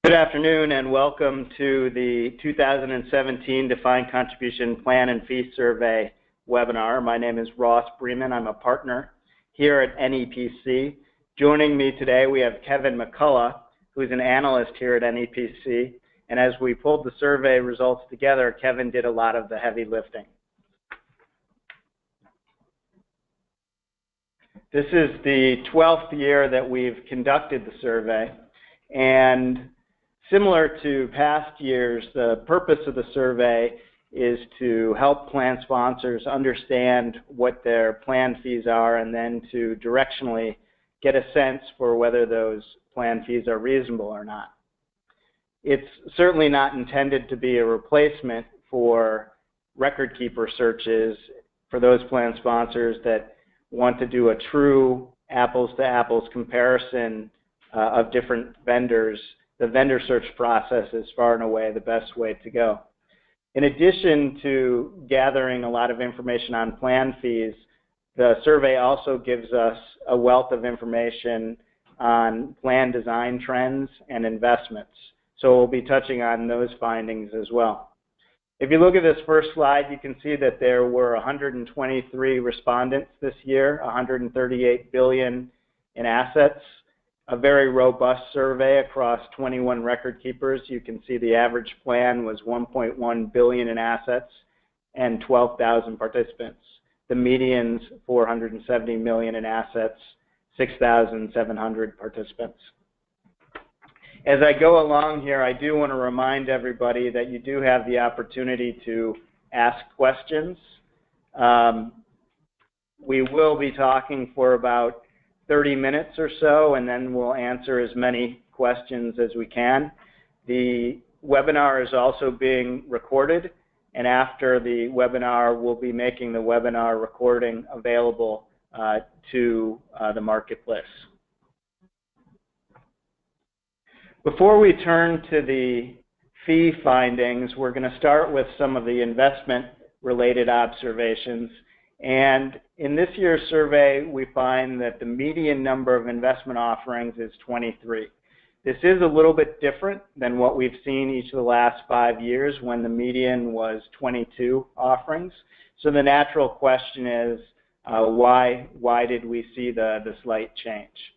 Good afternoon and welcome to the 2017 Defined Contribution Plan and Fee Survey webinar. My name is Ross Bremen. I'm a partner here at NEPC. Joining me today we have Kevin McCullough, who is an analyst here at NEPC. And as we pulled the survey results together, Kevin did a lot of the heavy lifting. This is the 12th year that we've conducted the survey, and similar to past years, the purpose of the survey is to help plan sponsors understand what their plan fees are and then to directionally get a sense for whether those plan fees are reasonable or not. It's certainly not intended to be a replacement for record keeper searches for those plan sponsors that want to do a true apples-to-apples comparison of different vendors. The vendor search process is far and away the best way to go. In addition to gathering a lot of information on plan fees, the survey also gives us a wealth of information on plan design trends and investments. So we'll be touching on those findings as well. If you look at this first slide, you can see that there were 123 respondents this year, 138 billion in assets. A very robust survey across 21 record keepers. You can see the average plan was 1.1 billion in assets and 12,000 participants. The median's 470 million in assets, 6,700 participants. As I go along here, I do want to remind everybody that you do have the opportunity to ask questions. We will be talking for about 30 minutes or so, and then we'll answer as many questions as we can. The webinar is also being recorded, and after the webinar, we'll be making the webinar recording available to the marketplace. Before we turn to the fee findings, we're going to start with some of the investment-related observations. And in this year's survey, we find that the median number of investment offerings is 23. This is a little bit different than what we've seen each of the last 5 years when the median was 22 offerings. So the natural question is, why did we see the slight change?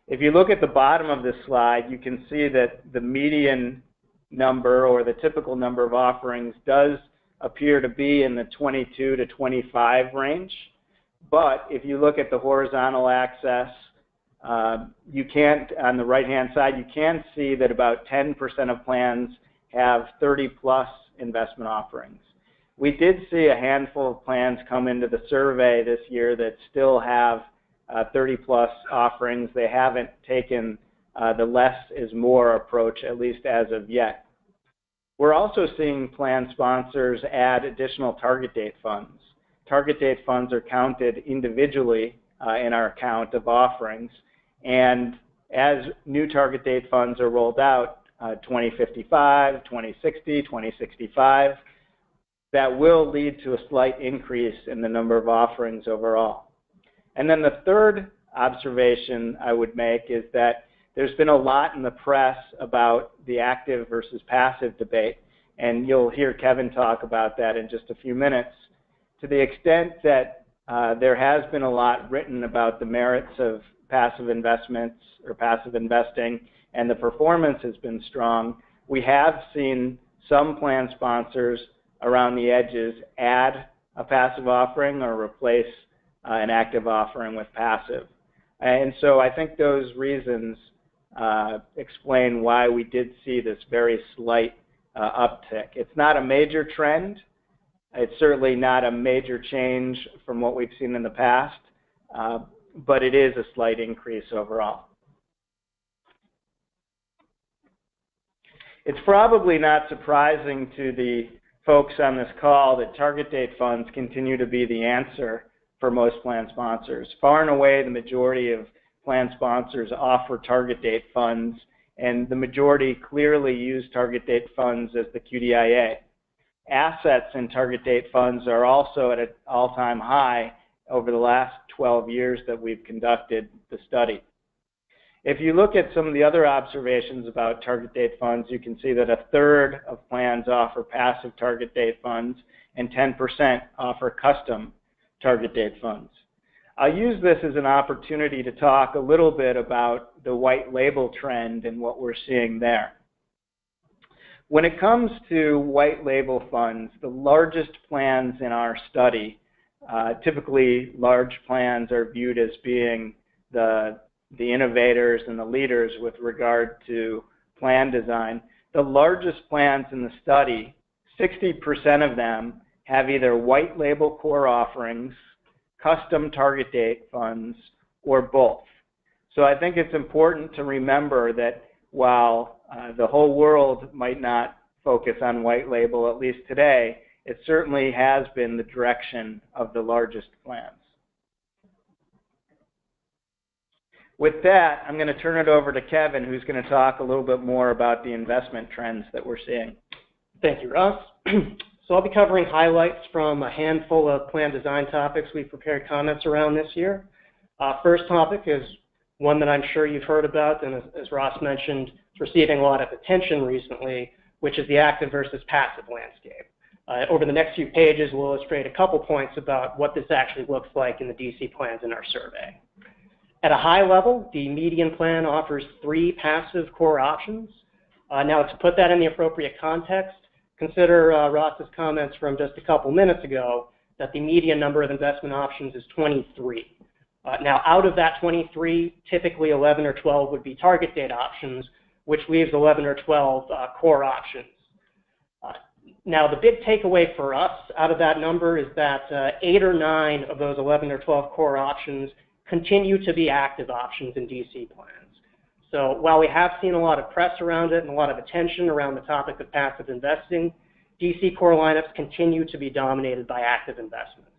If you look at the bottom of this slide, you can see that the median number or the typical number of offerings does appear to be in the 22 to 25 range. But if you look at the horizontal axis, you can't, on the right-hand side, you can see that about 10% of plans have 30-plus investment offerings. We did see a handful of plans come into the survey this year that still have 30-plus offerings. They haven't taken the less is more approach, at least as of yet. We're also seeing plan sponsors add additional target date funds. Target date funds are counted individually in our count of offerings, and as new target date funds are rolled out, 2055, 2060, 2065, that will lead to a slight increase in the number of offerings overall. And then the third observation I would make is that there's been a lot in the press about the active versus passive debate, and you'll hear Kevin talk about that in just a few minutes. To the extent that there has been a lot written about the merits of passive investments or passive investing, and the performance has been strong, we have seen some plan sponsors around the edges add a passive offering or replace an active offering with passive. And so I think those reasons explain why we did see this very slight uptick. It's not a major trend. It's certainly not a major change from what we've seen in the past, but it is a slight increase overall. It's probably not surprising to the folks on this call that target date funds continue to be the answer for most plan sponsors. Far and away, the majority of plan sponsors offer target date funds, and the majority clearly use target date funds as the QDIA. Assets in target date funds are also at an all-time high over the last 12 years that we've conducted the study. If you look at some of the other observations about target date funds, you can see that 1/3 of plans offer passive target date funds and 10% offer custom target date funds. I'll use this as an opportunity to talk a little bit about the white label trend and what we're seeing there. When it comes to white label funds, the largest plans in our study, typically large plans are viewed as being the innovators and the leaders with regard to plan design. The largest plans in the study, 60% of them have either white label core offerings, custom target date funds, or both. So I think it's important to remember that while the whole world might not focus on white label, at least today, it certainly has been the direction of the largest plans. With that, I'm going to turn it over to Kevin, who's going to talk a little bit more about the investment trends that we're seeing. Thank you, Ross. So I'll be covering highlights from a handful of plan design topics we've prepared comments around this year. First topic is one that I'm sure you've heard about, and as Ross mentioned, it's receiving a lot of attention recently, which is the active versus passive landscape. Over the next few pages, we'll illustrate a couple points about what this actually looks like in the DC plans in our survey. At a high level, the median plan offers 3 passive core options. Now, to put that in the appropriate context, consider Ross's comments from just a couple minutes ago that the median number of investment options is 23. Now, out of that 23, typically 11 or 12 would be target date options, which leaves 11 or 12 core options. Now, the big takeaway for us out of that number is that 8 or 9 of those 11 or 12 core options continue to be active options in DC plans. So while we have seen a lot of press around it and a lot of attention around the topic of passive investing, DC core lineups continue to be dominated by active investments.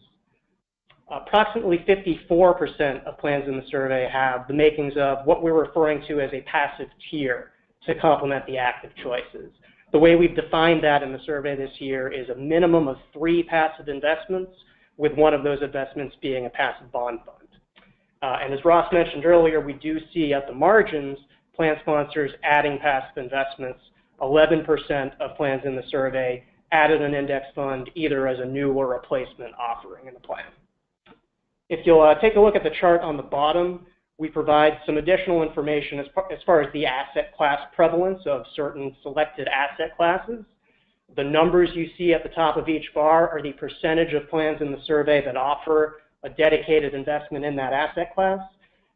Approximately 54% of plans in the survey have the makings of what we're referring to as a passive tier to complement the active choices. The way we've defined that in the survey this year is a minimum of 3 passive investments, with one of those investments being a passive bond fund. And as Ross mentioned earlier, we do see at the margins plan sponsors adding passive investments. 11% of plans in the survey added an index fund either as a new or replacement offering in the plan. If you'll take a look at the chart on the bottom, we provide some additional information as far as the asset class prevalence of certain selected asset classes. The numbers you see at the top of each bar are the percentage of plans in the survey that offer a dedicated investment in that asset class.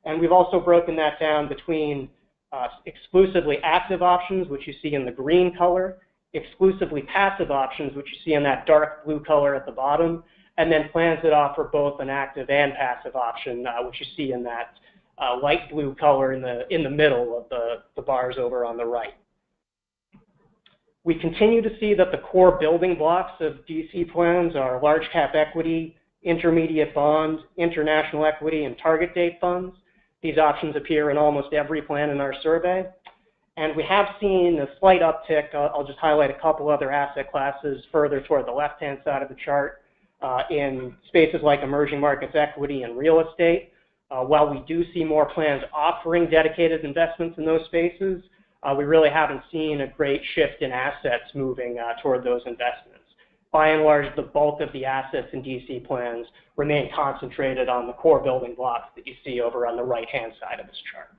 And we've also broken that down between exclusively active options, which you see in the green color, exclusively passive options, which you see in that dark blue color at the bottom, and then plans that offer both an active and passive option, which you see in that light blue color in the middle of the bars over on the right. We continue to see that the core building blocks of DC plans are large cap equity, intermediate bonds, international equity, and target date funds. These options appear in almost every plan in our survey. And we have seen a slight uptick. I'll just highlight a couple other asset classes further toward the left-hand side of the chart in spaces like emerging markets equity and real estate. While we do see more plans offering dedicated investments in those spaces, we really haven't seen a great shift in assets moving toward those investments. By and large, the bulk of the assets in DC plans remain concentrated on the core building blocks that you see over on the right-hand side of this chart.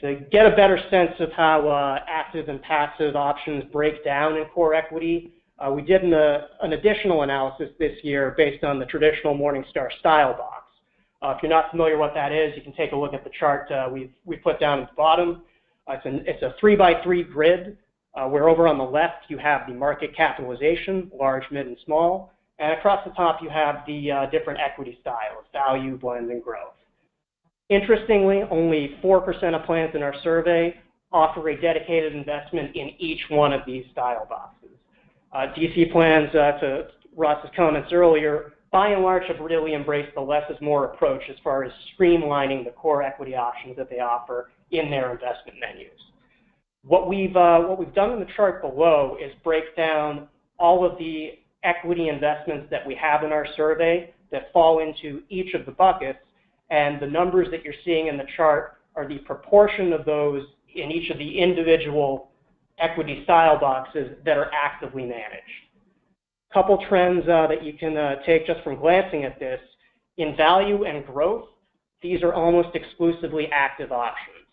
To get a better sense of how active and passive options break down in core equity, we did an additional analysis this year based on the traditional Morningstar style box. If you're not familiar what that is, you can take a look at the chart we put down at the bottom. It's a 3x3 grid. Where over on the left you have the market capitalization, large, mid, and small, and across the top you have the different equity styles, value, blend, and growth. Interestingly, only 4% of plans in our survey offer a dedicated investment in each one of these style boxes. DC plans, to Ross's comments earlier, by and large have really embraced the less is more approach as far as streamlining the core equity options that they offer in their investment menus. What we've done in the chart below is break down all of the equity investments that we have in our survey that fall into each of the buckets and the numbers that you're seeing in the chart are the proportion of those in each of the individual equity style boxes that are actively managed. Couple trends that you can take just from glancing at this. In value and growth, these are almost exclusively active options.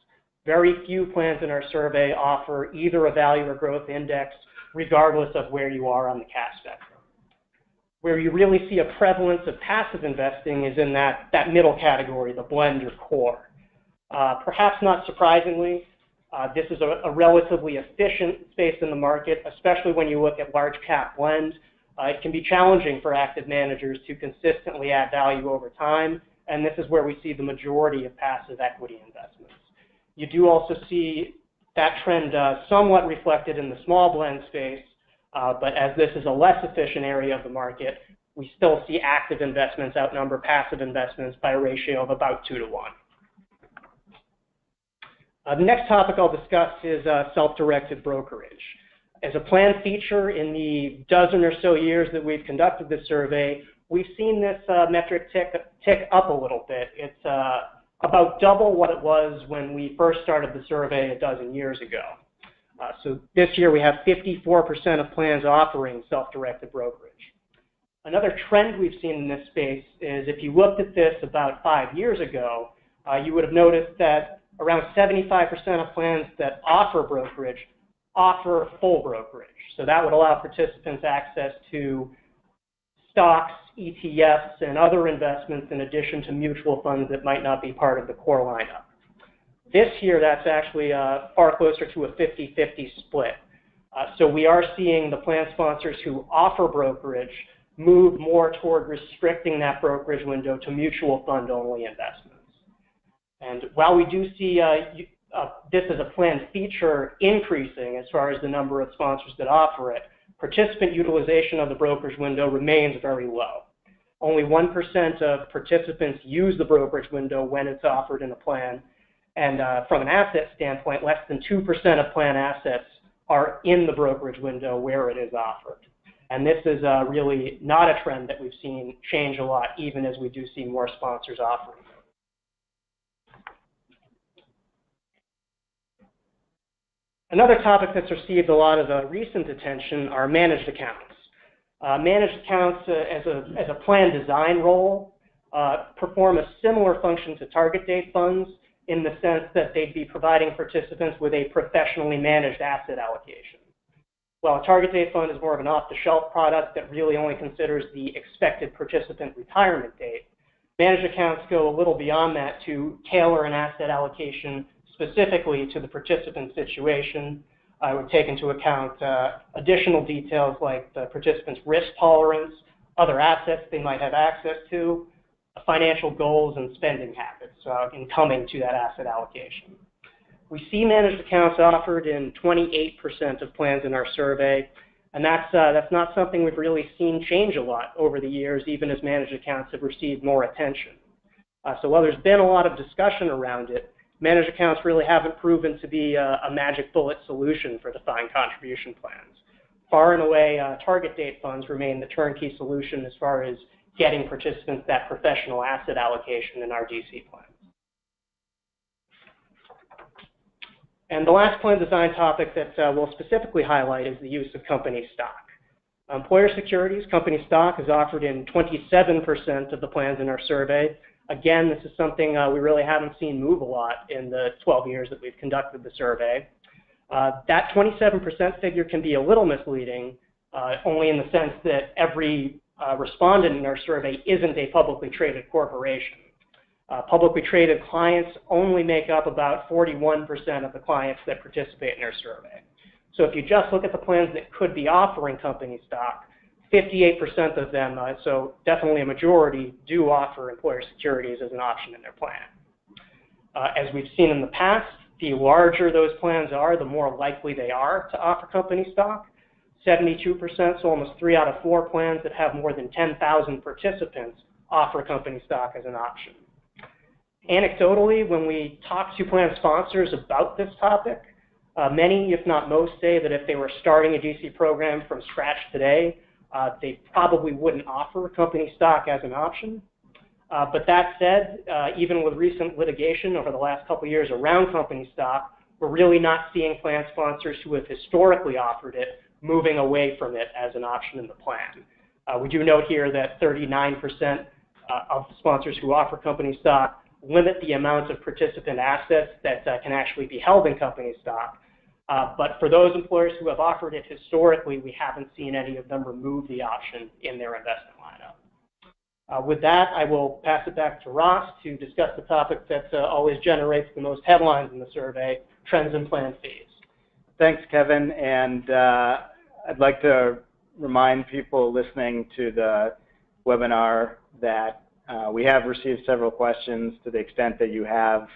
Very few plans in our survey offer either a value or growth index, regardless of where you are on the CAS spectrum. Where you really see a prevalence of passive investing is in that middle category, the blend or core. Perhaps not surprisingly, this is a relatively efficient space in the market, especially when you look at large cap blend. It can be challenging for active managers to consistently add value over time, and this is where we see the majority of passive equity investments. You do also see that trend somewhat reflected in the small blend space, but as this is a less efficient area of the market, we still see active investments outnumber passive investments by a ratio of about 2 to 1. The next topic I'll discuss is self-directed brokerage. As a planned feature in the dozen or so years that we've conducted this survey, we've seen this metric tick up a little bit. It's about double what it was when we first started the survey a dozen years ago. So this year we have 54% of plans offering self-directed brokerage. Another trend we've seen in this space is if you looked at this about 5 years ago, you would have noticed that around 75% of plans that offer brokerage offer full brokerage. So that would allow participants access to stocks, ETFs, and other investments in addition to mutual funds that might not be part of the core lineup. This year, that's actually far closer to a 50-50 split. So we are seeing the plan sponsors who offer brokerage move more toward restricting that brokerage window to mutual fund-only investments. And while we do see this as a planned feature increasing as far as the number of sponsors that offer it, participant utilization of the brokerage window remains very low. Only 1% of participants use the brokerage window when it's offered in a plan, and from an asset standpoint, less than 2% of plan assets are in the brokerage window where it is offered. And this is really not a trend that we've seen change a lot, even as we do see more sponsors offering. Another topic that's received a lot of recent attention are managed accounts. Managed accounts as a plan design role perform a similar function to target date funds in the sense that they'd be providing participants with a professionally managed asset allocation. While a target date fund is more of an off-the-shelf product that really only considers the expected participant retirement date, managed accounts go a little beyond that to tailor an asset allocation specifically to the participant's situation. I would take into account additional details like the participant's risk tolerance, other assets they might have access to, financial goals, and spending habits in coming to that asset allocation. We see managed accounts offered in 28% of plans in our survey, and that's not something we've really seen change a lot over the years, even as managed accounts have received more attention. So while there's been a lot of discussion around it, managed accounts really haven't proven to be a magic bullet solution for defined contribution plans. Far and away, target date funds remain the turnkey solution as far as getting participants that professional asset allocation in our DC plans. And the last plan design topic that we'll specifically highlight is the use of company stock. Employer securities, company stock, is offered in 27% of the plans in our survey. Again, this is something we really haven't seen move a lot in the 12 years that we've conducted the survey. That 27% figure can be a little misleading, only in the sense that every respondent in our survey isn't a publicly traded corporation. Publicly traded clients only make up about 41% of the clients that participate in our survey. So if you just look at the plans that could be offering company stock, 58% of them, so definitely a majority, do offer employer securities as an option in their plan. As we've seen in the past, the larger those plans are, the more likely they are to offer company stock. 72%, so almost 3 out of 4 plans that have more than 10,000 participants offer company stock as an option. Anecdotally, when we talk to plan sponsors about this topic, many, if not most, say that if they were starting a DC program from scratch today, they probably wouldn't offer company stock as an option. But that said, even with recent litigation over the last couple of years around company stock, we're really not seeing plan sponsors who have historically offered it moving away from it as an option in the plan. We do note here that 39% of sponsors who offer company stock limit the amount of participant assets that can actually be held in company stock. But for those employers who have offered it historically, we haven't seen any of them remove the option in their investment lineup. With that, I will pass it back to Ross to discuss the topic that always generates the most headlines in the survey, trends in plan fees. Thanks, Kevin. And I'd like to remind people listening to the webinar that we have received several questions. To the extent that you have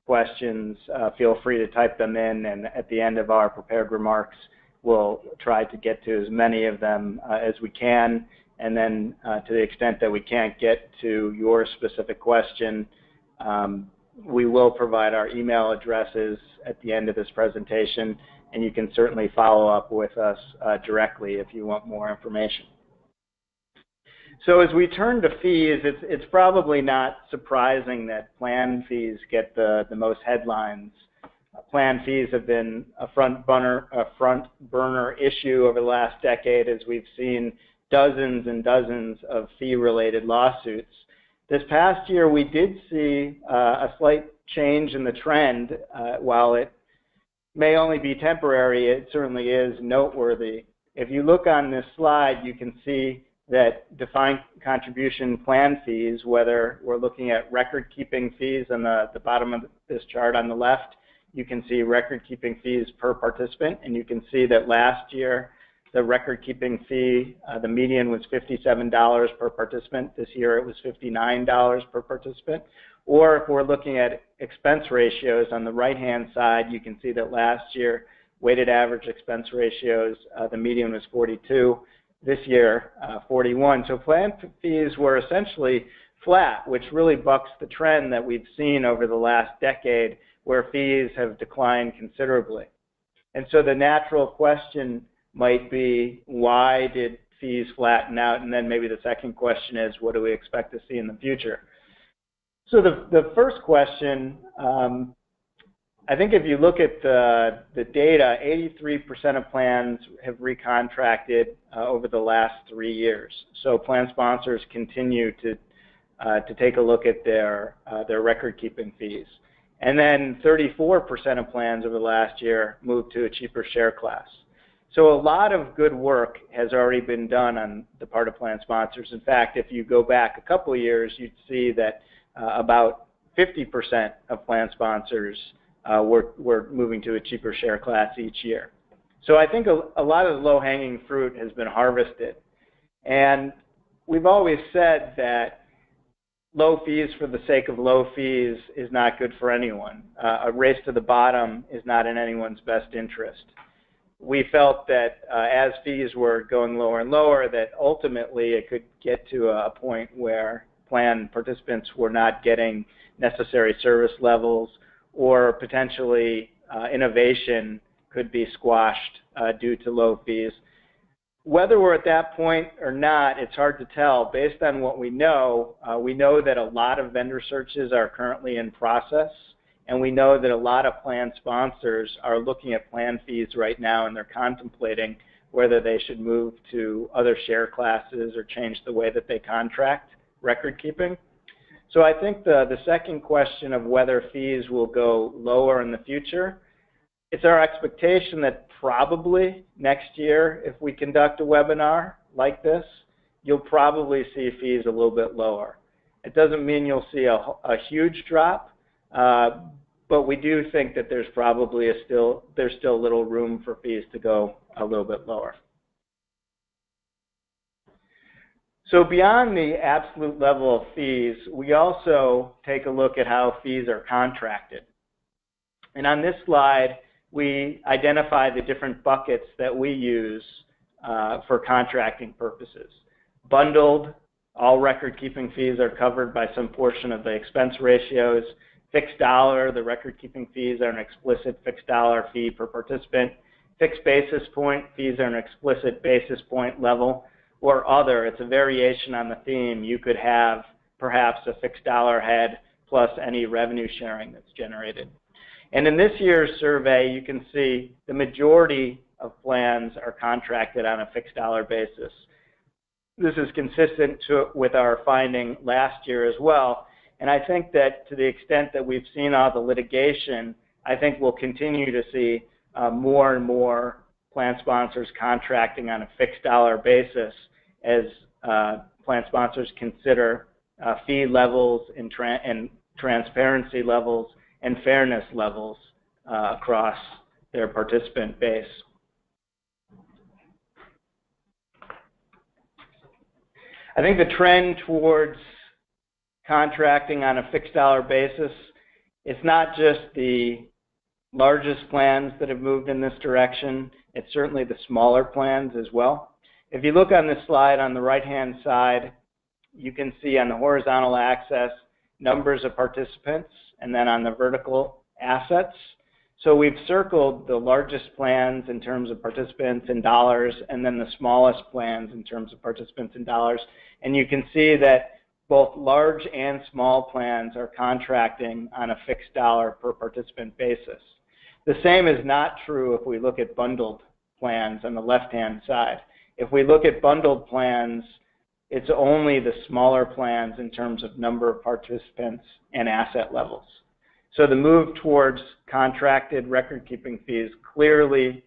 questions, feel free to type them in, and at the end of our prepared remarks, we'll try to get to as many of them as we can. And then to the extent that we can't get to your specific question, we will provide our email addresses at the end of this presentation, and you can certainly follow up with us directly if you want more information. So as we turn to fees, it's probably not surprising that plan fees get the most headlines. Plan fees have been a front burner issue over the last decade, as we've seen dozens and dozens of fee-related lawsuits. This past year, we did see a slight change in the trend. While it may only be temporary, it certainly is noteworthy. If you look on this slide, you can see that defined contribution plan fees, whether we're looking at record-keeping fees on the bottom of this chart on the left, you can see record-keeping fees per participant, and you can see that last year the record-keeping fee, the median was $57 per participant. This year it was $59 per participant. Or if we're looking at expense ratios on the right-hand side, you can see that last year weighted average expense ratios, the median was 42. This year, 41. So plan fees were essentially flat, which really bucks the trend that we've seen over the last decade where fees have declined considerably. And so the natural question might be, why did fees flatten out? And then maybe the second question is, what do we expect to see in the future? So the first question, I think if you look at the data, 83% of plans have recontracted over the last 3 years. So plan sponsors continue to take a look at their record-keeping fees. And then 34% of plans over the last year moved to a cheaper share class. So a lot of good work has already been done on the part of plan sponsors. In fact, if you go back a couple of years, you'd see that about 50% of plan sponsors we're moving to a cheaper share class each year. So I think a lot of the low-hanging fruit has been harvested. And we've always said that low fees for the sake of low fees is not good for anyone. A race to the bottom is not in anyone's best interest. We felt that as fees were going lower and lower, that ultimately it could get to a point where plan participants were not getting necessary service levels, or potentially innovation could be squashed due to low fees. Whether we're at that point or not, it's hard to tell. Based on what we know that a lot of vendor searches are currently in process, and we know that a lot of plan sponsors are looking at plan fees right now, and they're contemplating whether they should move to other share classes or change the way that they contract record keeping. So I think the second question of whether fees will go lower in the future, it's our expectation that probably next year, if we conduct a webinar like this, you'll probably see fees a little bit lower. It doesn't mean you'll see a huge drop, but we do think that there's probably still little room for fees to go a little bit lower. So beyond the absolute level of fees, we also take a look at how fees are contracted. And on this slide, we identify the different buckets that we use for contracting purposes. Bundled, all record-keeping fees are covered by some portion of the expense ratios. Fixed dollar, the record-keeping fees are an explicit fixed dollar fee per participant. Fixed basis point, fees are an explicit basis point level. Or other, it's a variation on the theme. You could have perhaps a fixed dollar head plus any revenue sharing that's generated. And in this year's survey, you can see the majority of plans are contracted on a fixed dollar basis. This is consistent with our finding last year as well. And I think that to the extent that we've seen all the litigation, I think we'll continue to see more and more plan sponsors contracting on a fixed dollar basis as plan sponsors consider fee levels and transparency levels and fairness levels across their participant base. I think the trend towards contracting on a fixed dollar basis, it's not just the largest plans that have moved in this direction, it's certainly the smaller plans as well. If you look on this slide on the right-hand side, you can see on the horizontal axis numbers of participants, and then on the vertical assets. So we've circled the largest plans in terms of participants in dollars, and then the smallest plans in terms of participants in dollars. And you can see that both large and small plans are contracting on a fixed dollar per participant basis. The same is not true if we look at bundled plans on the left-hand side. If we look at bundled plans, it's only the smaller plans in terms of number of participants and asset levels. So the move towards contracted record-keeping fees clearly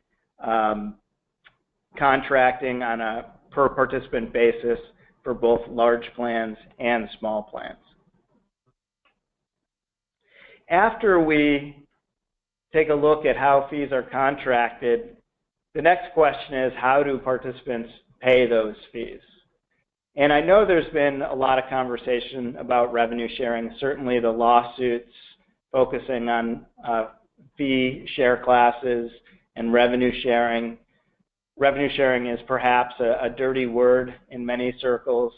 contracting on a per participant basis for both large plans and small plans. After we take a look at how fees are contracted, the next question is, how do participants pay those fees? And I know there's been a lot of conversation about revenue sharing. Certainly the lawsuits focusing on fee share classes and revenue sharing. Revenue sharing is perhaps a dirty word in many circles.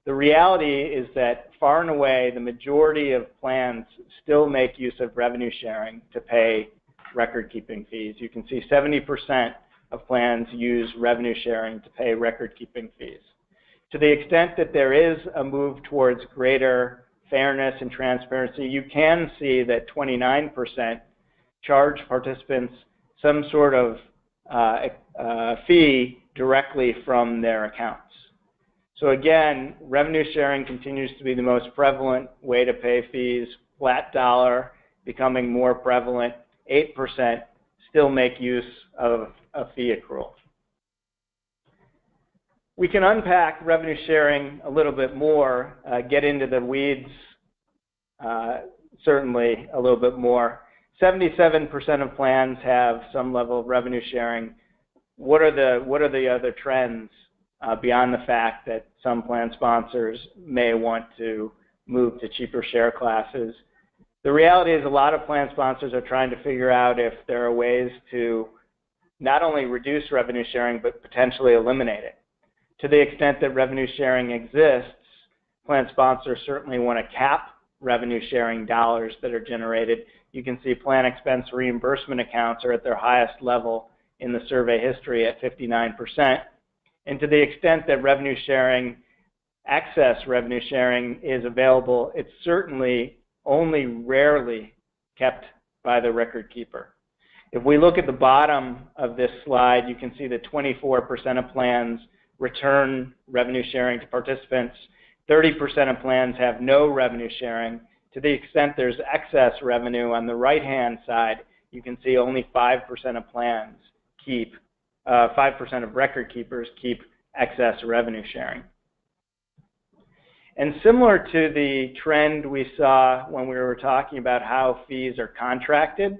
The reality is that far and away the majority of plans still make use of revenue sharing to pay record-keeping fees. You can see 70% of plans use revenue sharing to pay record-keeping fees. To the extent that there is a move towards greater fairness and transparency, you can see that 29% charge participants some sort of fee directly from their accounts. So again, revenue sharing continues to be the most prevalent way to pay fees. Flat dollar becoming more prevalent. 8% still make use of a fee accrual. We can unpack revenue sharing a little bit more, get into the weeds certainly a little bit more. 77% of plans have some level of revenue sharing. What are the other trends beyond the fact that some plan sponsors may want to move to cheaper share classes? The reality is a lot of plan sponsors are trying to figure out if there are ways to not only reduce revenue sharing but potentially eliminate it. To the extent that revenue sharing exists, plan sponsors certainly want to cap revenue sharing dollars that are generated. You can see plan expense reimbursement accounts are at their highest level in the survey history at 59%. And to the extent that revenue sharing, excess revenue sharing is available, it's certainly only rarely kept by the record keeper. If we look at the bottom of this slide, you can see that 24% of plans return revenue sharing to participants. 30% of plans have no revenue sharing. To the extent there's excess revenue on the right-hand side, you can see only 5% of plans keep, 5% of record keepers keep excess revenue sharing. And similar to the trend we saw when we were talking about how fees are contracted,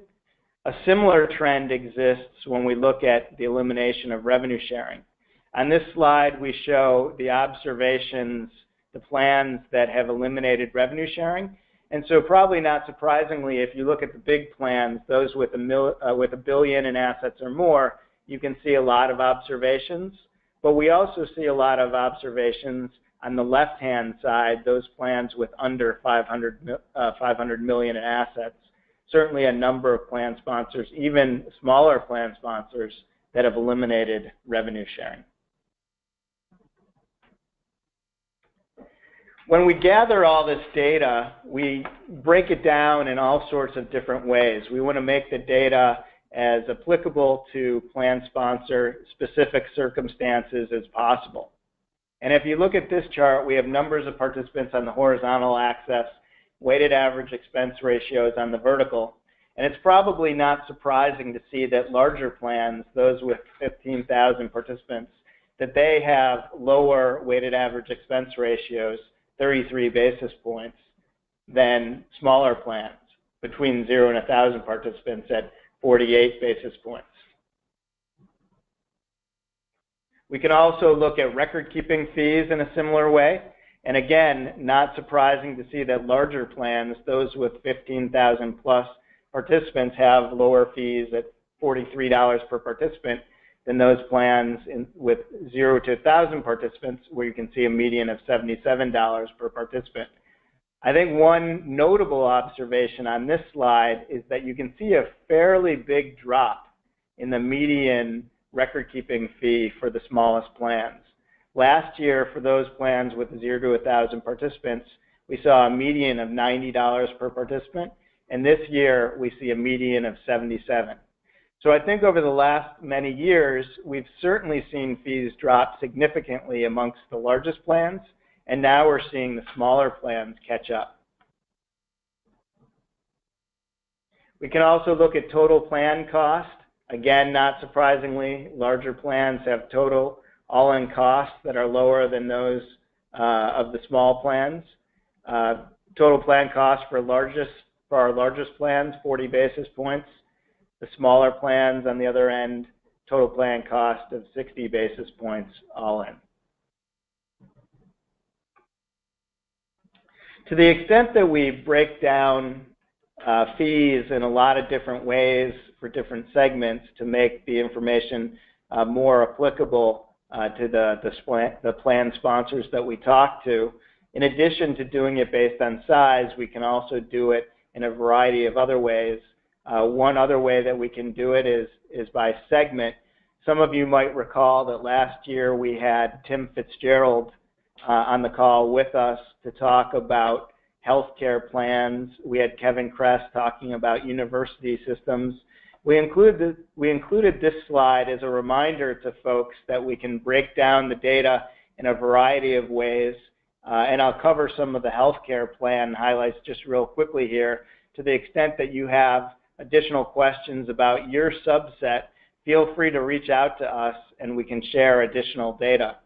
a similar trend exists when we look at the elimination of revenue sharing. On this slide, we show the observations, the plans that have eliminated revenue sharing. And so probably not surprisingly, if you look at the big plans, those with $1 billion in assets or more, you can see a lot of observations. But we also see a lot of observations on the left-hand side, those plans with under 500 million in assets. Certainly a number of plan sponsors, even smaller plan sponsors, that have eliminated revenue sharing. When we gather all this data, we break it down in all sorts of different ways. We want to make the data as applicable to plan sponsor specific circumstances as possible. And if you look at this chart, we have numbers of participants on the horizontal axis, weighted average expense ratios on the vertical. And it's probably not surprising to see that larger plans, those with 15,000 participants, that they have lower weighted average expense ratios, 33 basis points, than smaller plans between 0 and 1,000 participants at 48 basis points. We can also look at record-keeping fees in a similar way. And again, not surprising to see that larger plans, those with 15,000 plus participants, have lower fees at $43 per participant than those plans with 0 to 1,000 participants, where you can see a median of $77 per participant. I think one notable observation on this slide is that you can see a fairly big drop in the median record-keeping fee for the smallest plans. Last year, for those plans with 0 to 1,000 participants, we saw a median of $90 per participant, and this year we see a median of $77. So I think over the last many years, we've certainly seen fees drop significantly amongst the largest plans, and now we're seeing the smaller plans catch up. We can also look at total plan cost. Again, not surprisingly, larger plans have total all-in costs that are lower than those of the small plans. Total plan cost for our largest plans, 40 basis points. The smaller plans, on the other end, total plan cost of 60 basis points all in. To the extent that we break down fees in a lot of different ways for different segments to make the information more applicable to the plan sponsors that we talk to, in addition to doing it based on size, we can also do it in a variety of other ways. One other way that we can do it is by segment. Some of you might recall that last year we had Tim Fitzgerald on the call with us to talk about healthcare plans. We had Kevin Kress talking about university systems. We included this slide as a reminder to folks that we can break down the data in a variety of ways, and I'll cover some of the healthcare plan highlights just real quickly here. To the extent that you have additional questions about your subset, feel free to reach out to us and we can share additional data.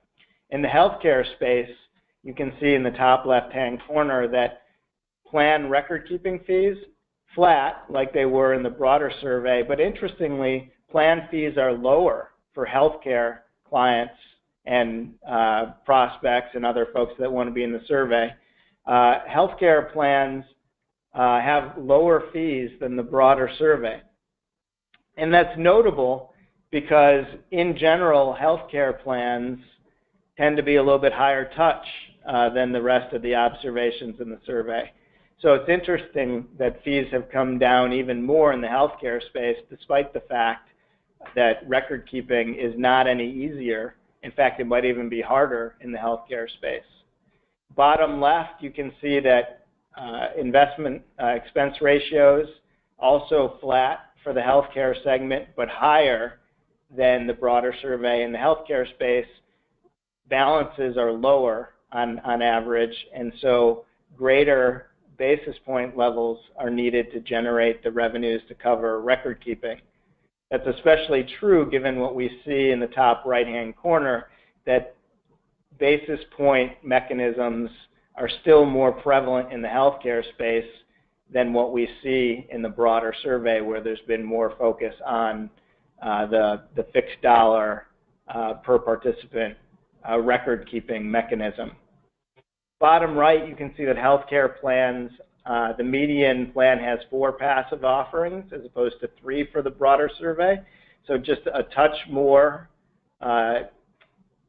In the healthcare space, you can see in the top left-hand corner that plan record-keeping fees, flat like they were in the broader survey, but interestingly, plan fees are lower for healthcare clients and prospects and other folks that want to be in the survey. Healthcare plans have lower fees than the broader survey. And that's notable because in general, healthcare plans tend to be a little bit higher touch than the rest of the observations in the survey. So it's interesting that fees have come down even more in the healthcare space, despite the fact that record keeping is not any easier. In fact, it might even be harder in the healthcare space. Bottom left, you can see that investment expense ratios also flat for the healthcare segment, but higher than the broader survey. In the healthcare space, balances are lower on average, and so greater basis point levels are needed to generate the revenues to cover record keeping. That's especially true given what we see in the top right-hand corner, that basis point mechanisms are still more prevalent in the healthcare space than what we see in the broader survey, where there's been more focus on the fixed dollar per participant record-keeping mechanism. Bottom right, you can see that healthcare plans, the median plan has 4 passive offerings as opposed to 3 for the broader survey. So just a touch more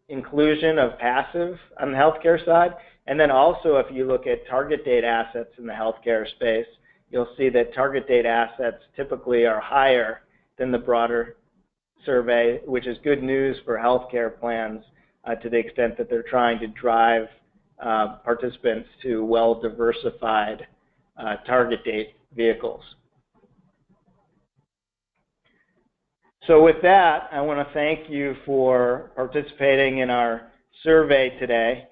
inclusion of passive on the healthcare side. And then also, if you look at target date assets in the healthcare space, you'll see that target date assets typically are higher than the broader survey, which is good news for healthcare plans to the extent that they're trying to drive participants to well-diversified target date vehicles. So with that, I want to thank you for participating in our survey today.